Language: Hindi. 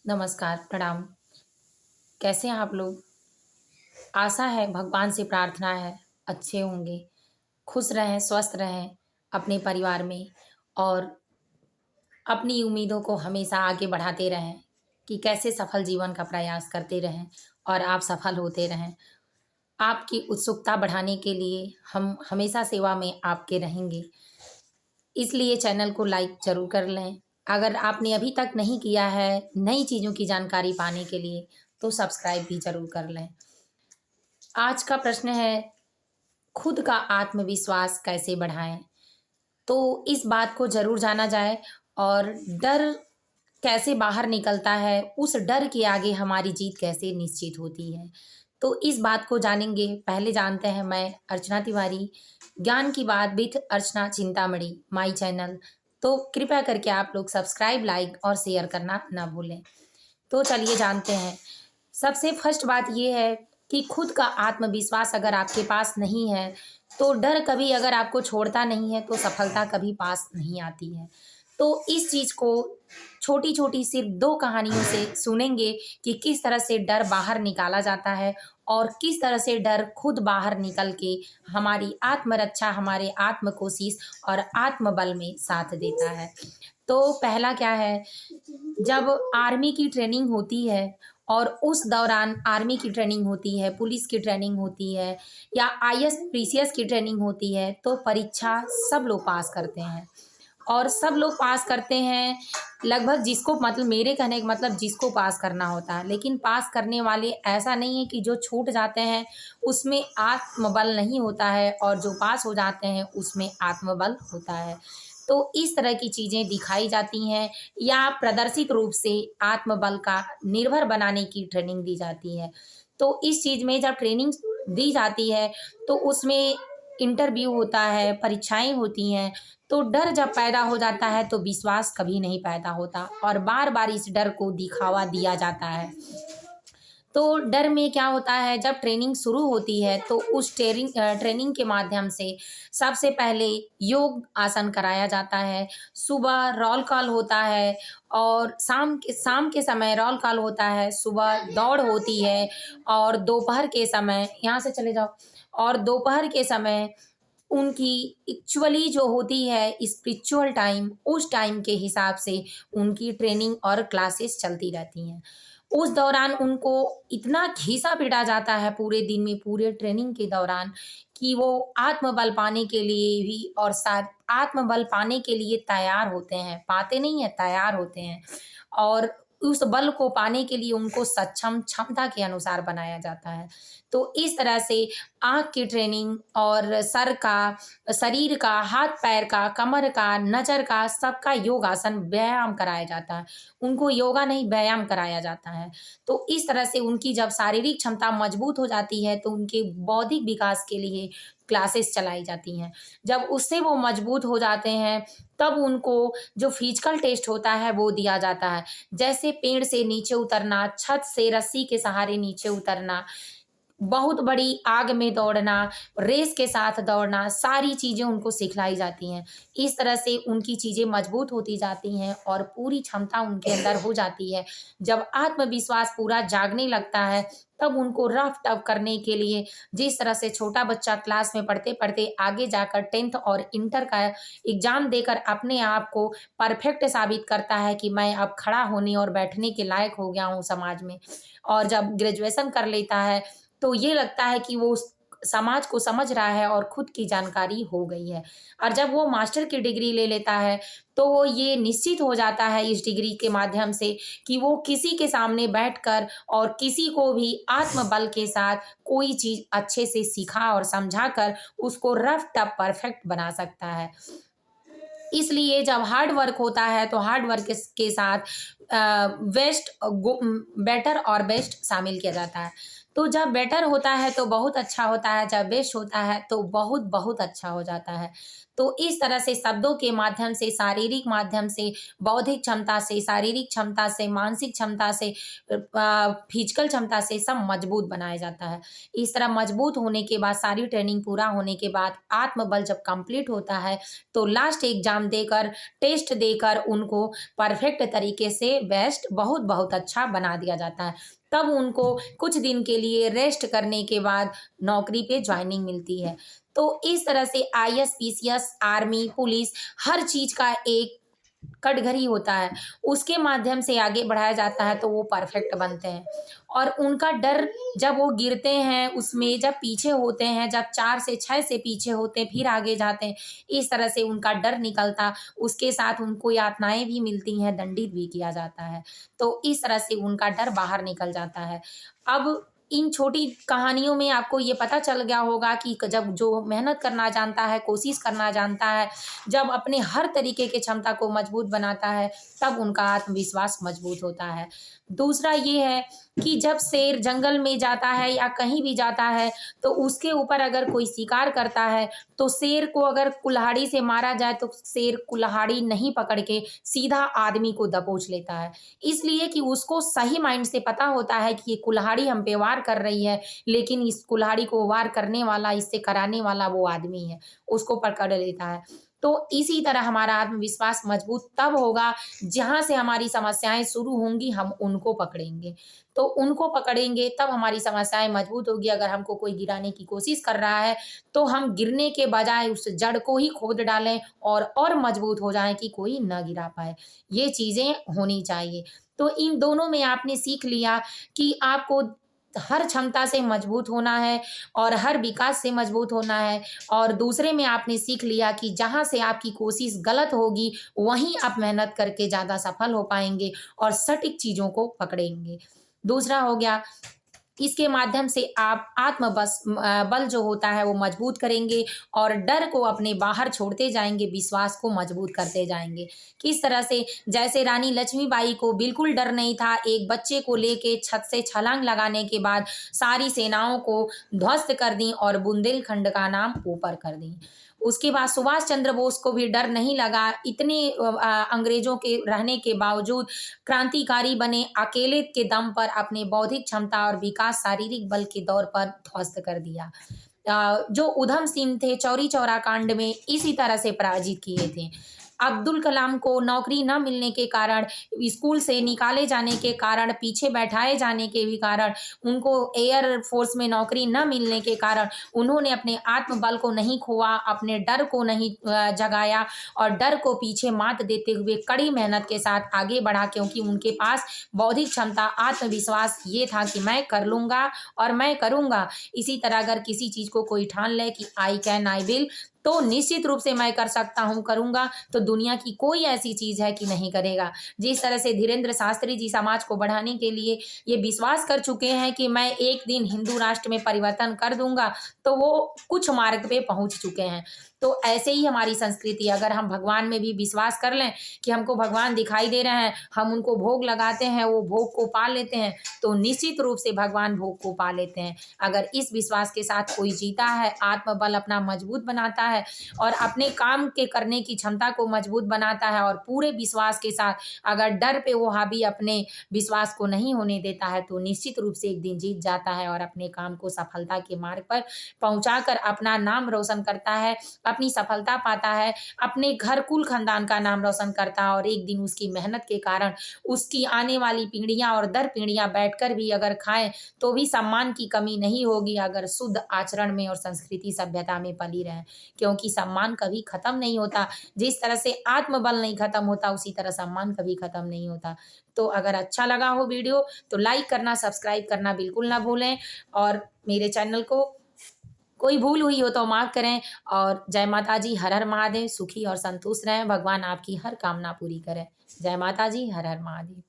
नमस्कार, प्रणाम। कैसे हैं आप लोग? आशा है, भगवान से प्रार्थना है, अच्छे होंगे, खुश रहें, स्वस्थ रहें अपने परिवार में और अपनी उम्मीदों को हमेशा आगे बढ़ाते रहें कि कैसे सफल जीवन का प्रयास करते रहें और आप सफल होते रहें। आपकी उत्सुकता बढ़ाने के लिए हम हमेशा सेवा में आपके रहेंगे। इसलिए चैनल को लाइक ज़रूर कर लें। अगर आपने अभी तक नहीं किया है, नई चीज़ों की जानकारी पाने के लिए, तो सब्सक्राइब भी ज़रूर कर लें। आज का प्रश्न है, खुद का आत्मविश्वास कैसे बढ़ाएँ? तो इस बात को ज़रूर जाना जाए और डर कैसे बाहर निकलता है, उस डर के आगे हमारी जीत कैसे निश्चित होती है। तो इस बात को जानेंगे। पहले जानते हैं, मैं अर्चना तिवारी, ज्ञान की बात with Archana Chintamani, my channel. तो कृपया करके आप लोग सब्सक्राइब, लाइक और शेयर करना ना भूलें। तो चलिए जानते हैं। सबसे फर्स्ट बात ये है कि खुद का आत्मविश्वास अगर आपके पास नहीं है, तो डर कभी अगर आपको छोड़ता नहीं है, तो सफलता कभी पास नहीं आती है। तो इस चीज़ को छोटी-छोटी सिर्फ़ 2 कहानियों से सुनेंगे कि किस तरह से डर बाहर निकाला जाता है और किस तरह से डर खुद बाहर निकल के हमारी आत्मरक्षा, हमारे आत्म कोशिश और आत्मबल में साथ देता है। तो पहला क्या है, जब आर्मी की ट्रेनिंग होती है और उस दौरान आर्मी की ट्रेनिंग होती है, पुलिस की ट्रेनिंग होती है या आईएएस, पीसीएस की ट्रेनिंग होती है, तो परीक्षा सब लोग पास करते हैं और सब लोग पास करते हैं। लगभग जिसको मतलब मेरे कहने का मतलब जिसको पास करना होता है, लेकिन पास करने वाले ऐसा नहीं है कि जो छूट जाते हैं उसमें आत्मबल नहीं होता है और जो पास हो जाते हैं उसमें आत्मबल होता है। तो इस तरह की चीज़ें दिखाई जाती हैं या प्रदर्शित रूप से आत्मबल का निर्भर बनाने की ट्रेनिंग दी जाती है। तो इस चीज़ में जब ट्रेनिंग दी जाती है, तो उसमें इंटरव्यू होता है, परीक्षाएँ होती हैं, तो डर जब पैदा हो जाता है तो विश्वास कभी नहीं पैदा होता और बार-बार इस डर को दिखावा दिया जाता है। तो डर में क्या होता है, जब ट्रेनिंग शुरू होती है तो उस ट्रेनिंग के माध्यम से सबसे पहले योग आसन कराया जाता है। सुबह रोल कॉल होता है और शाम के समय रोल कॉल होता है, सुबह दौड़ होती है और दोपहर के समय यहाँ से चले जाओ और दोपहर के समय उनकी एक्चुअली जो होती है स्पिरिचुअल टाइम, उस टाइम के हिसाब से उनकी ट्रेनिंग और क्लासेस चलती रहती हैं। उस दौरान उनको इतना घिसा-पिटा जाता है पूरे दिन में, पूरे ट्रेनिंग के दौरान कि वो आत्मबल पाने के लिए भी और साथ आत्मबल पाने के लिए तैयार होते हैं, पाते नहीं हैं, तैयार होते हैं और उस बल को पाने के लिए उनको सक्षम, क्षमता के अनुसार बनाया जाता है। तो इस तरह से आँख की ट्रेनिंग और सर का, शरीर का, हाथ-पैर का, कमर का, नज़र का, सबका योगासन, व्यायाम कराया जाता है। उनको योगा नहीं, व्यायाम कराया जाता है। तो इस तरह से उनकी जब शारीरिक क्षमता मजबूत हो जाती है, तो उनके बौद्धिक विकास के लिए क्लासेस चलाई जाती हैं। जब उससे वो मजबूत हो जाते हैं, तब उनको जो फिजिकल टेस्ट होता है, वो दिया जाता है। जैसे पेड़ से नीचे उतरना, छत से रस्सी के सहारे नीचे उतरना, बहुत बड़ी आग में दौड़ना, रेस के साथ दौड़ना, सारी चीज़ें उनको सिखलाई जाती हैं। इस तरह से उनकी चीज़ें मजबूत होती जाती हैं और पूरी क्षमता उनके अंदर हो जाती है। जब आत्मविश्वास पूरा जागने लगता है, तब उनको रफ-टफ करने के लिए जिस तरह से छोटा बच्चा क्लास में पढ़ते-पढ़ते आगे जाकर 10th और इंटर का एग्ज़ाम देकर अपने आप को परफेक्ट साबित करता है कि मैं अब खड़ा होने और बैठने के लायक हो गया हूँ समाज में। और जब ग्रेजुएशन कर लेता है, तो ये लगता है कि वो उस समाज को समझ रहा है और खुद की जानकारी हो गई है। और जब वो मास्टर की डिग्री ले लेता है, तो वो ये निश्चित हो जाता है इस डिग्री के माध्यम से कि वो किसी के सामने बैठकर और किसी को भी आत्मबल के साथ कोई चीज़ अच्छे से सिखा और समझाकर उसको रफ टफ परफेक्ट बना सकता है। इसलिए जब हार्ड वर्क होता है तो हार्ड वर्क के साथ बेटर और बेस्ट शामिल किया जाता है। तो जब बेटर होता है तो बहुत अच्छा होता है, जब बेस्ट होता है तो बहुत-बहुत अच्छा हो जाता है। तो इस तरह से शब्दों के माध्यम से, शारीरिक माध्यम से, बौद्धिक क्षमता से, शारीरिक क्षमता से, मानसिक क्षमता से, फिजिकल क्षमता से सब मजबूत बनाया जाता है। इस तरह मजबूत होने के बाद, सारी ट्रेनिंग पूरा होने के बाद आत्मबल जब कंप्लीट होता है तो लास्ट एग्जाम देकर, टेस्ट देकर उनको परफेक्ट तरीके से बेस्ट बहुत बहुत अच्छा बना दिया जाता है। तब उनको कुछ दिन के लिए रेस्ट करने के बाद नौकरी पे ज्वाइनिंग मिलती है। तो इस तरह से आईएएस, पीसीएस, आर्मी, पुलिस हर चीज़ का एक कटघरी होता है, उसके माध्यम से आगे बढ़ाया जाता है तो वो परफेक्ट बनते हैं। और उनका डर, जब वो गिरते हैं उसमें, जब पीछे होते हैं, जब 4 से 6 से पीछे होते हैं, फिर आगे जाते हैं, इस तरह से उनका डर निकलता, उसके साथ उनको यातनाएँ भी मिलती हैं, दंडित भी किया जाता है। तो इस तरह से उनका डर बाहर निकल जाता है। अब इन छोटी कहानियों में आपको ये पता चल गया होगा कि जब जो मेहनत करना जानता है, कोशिश करना जानता है, जब अपने हर तरीके की क्षमता को मजबूत बनाता है, तब उनका आत्मविश्वास मजबूत होता है। दूसरा ये है कि जब शेर जंगल में जाता है या कहीं भी जाता है, तो उसके ऊपर अगर कोई शिकार करता है, तो शेर को अगर कुल्हाड़ी से मारा जाए, तो शेर कुल्हाड़ी नहीं पकड़ के सीधा आदमी को दबोच लेता है। इसलिए कि उसको सही माइंड से पता होता है कि ये कुल्हाड़ी हम पे वार कर रही है, लेकिन इस कुल्हाड़ी को वार करने वाला, इससे कराने वाला वो आदमी है, उसको पकड़ लेता है। तो इसी तरह हमारा आत्मविश्वास मजबूत तब होगा, जहाँ से हमारी समस्याएँ शुरू होंगी, हम उनको पकड़ेंगे। तो उनको पकड़ेंगे तब हमारी समस्याएँ मजबूत होगी। अगर हमको कोई गिराने की कोशिश कर रहा है, तो हम गिरने के बजाय उस जड़ को ही खोद डालें और मजबूत हो जाएँ कि कोई ना गिरा पाए। ये चीज़ें होनी चाहिए। तो इन दोनों में आपने सीख लिया कि आपको हर क्षमता से मजबूत होना है और हर विकास से मजबूत होना है, और दूसरे में आपने सीख लिया कि जहाँ से आपकी कोशिश गलत होगी, वहीं आप मेहनत करके ज़्यादा सफल हो पाएँगे और सटीक चीज़ों को पकड़ेंगे। दूसरा हो गया, इसके माध्यम से आप बल जो होता है वो मजबूत करेंगे और डर को अपने बाहर छोड़ते जाएँगे, विश्वास को मजबूत करते जाएँगे। किस तरह से? जैसे रानी लक्ष्मीबाई को बिल्कुल डर नहीं था, एक बच्चे को लेके छत से छलांग लगाने के बाद सारी सेनाओं को ध्वस्त कर दी और बुंदेलखंड का नाम ऊपर कर दी। उसके बाद सुभाष चंद्र बोस को भी डर नहीं लगा, इतने अंग्रेज़ों के रहने के बावजूद क्रांतिकारी बने, अकेले के दम पर अपने बौद्धिक क्षमता और विकास शारीरिक बल के दौर पर ध्वस्त कर दिया। जो उधम सिंह थे, चौरी चौरा कांड में इसी तरह से पराजित किए थे। अब्दुल कलाम को नौकरी न मिलने के कारण, स्कूल से निकाले जाने के कारण, पीछे बैठाए जाने के भी कारण, उनको एयर फ़ोर्स में नौकरी न मिलने के कारण, उन्होंने अपने आत्मबल को नहीं खोआ, अपने डर को नहीं जगाया और डर को पीछे मात देते हुए कड़ी मेहनत के साथ आगे बढ़ा, क्योंकि उनके पास बौद्धिक क्षमता, आत्मविश्वास ये था कि मैं कर लूँगा और मैं करूँगा। इसी तरह अगर किसी चीज़ को कोई ठान ले कि आई कैन, आई विल, तो निश्चित रूप से मैं कर सकता हूँ, करूँगा, तो दुनिया की कोई ऐसी चीज़ है कि नहीं करेगा। जिस तरह से धीरेन्द्र शास्त्री जी समाज को बढ़ाने के लिए ये विश्वास कर चुके हैं कि मैं एक दिन हिंदू राष्ट्र में परिवर्तन कर दूँगा, तो वो कुछ मार्ग पे पहुँच चुके हैं। तो ऐसे ही हमारी संस्कृति, अगर हम भगवान में भी विश्वास कर लें कि हमको भगवान दिखाई दे रहे हैं, हम उनको भोग लगाते हैं, वो भोग को पा लेते हैं, तो निश्चित रूप से भगवान भोग को पा लेते हैं। अगर इस विश्वास के साथ कोई जीता है, आत्मबल अपना मजबूत बनाता है और अपने काम के करने की क्षमता को मजबूत बनाता है और पूरे विश्वास के साथ, अगर डर पे वो हावी अपने विश्वास को नहीं होने देता है, तो निश्चित रूप से एक दिन जीत जाता है और अपने काम को सफलता के मार्ग पर पहुँचाकर अपना नाम रोशन करता है, अपनी सफलता पाता है, अपने घर कुल खानदान का नाम रोशन करता है और एक दिन उसकी मेहनत के कारण उसकी आने वाली पीढ़ियाँ और दर पीढ़ियाँ बैठकर भी अगर खाएँ, तो भी सम्मान की कमी नहीं होगी, अगर शुद्ध आचरण में और संस्कृति सभ्यता में पली रहें। क्योंकि सम्मान कभी खत्म नहीं होता। जिस तरह से आत्मबल नहीं खत्म होता, उसी तरह सम्मान कभी खत्म नहीं होता। तो अगर अच्छा लगा हो वीडियो, तो लाइक करना, सब्सक्राइब करना बिल्कुल ना भूलें और मेरे चैनल को कोई भूल हुई हो तो माफ़ करें। और जय माता जी, हर हर महादेव। सुखी और संतुष्ट रहें, भगवान आपकी हर कामना पूरी करें। जय माता जी, हर हर महादेव।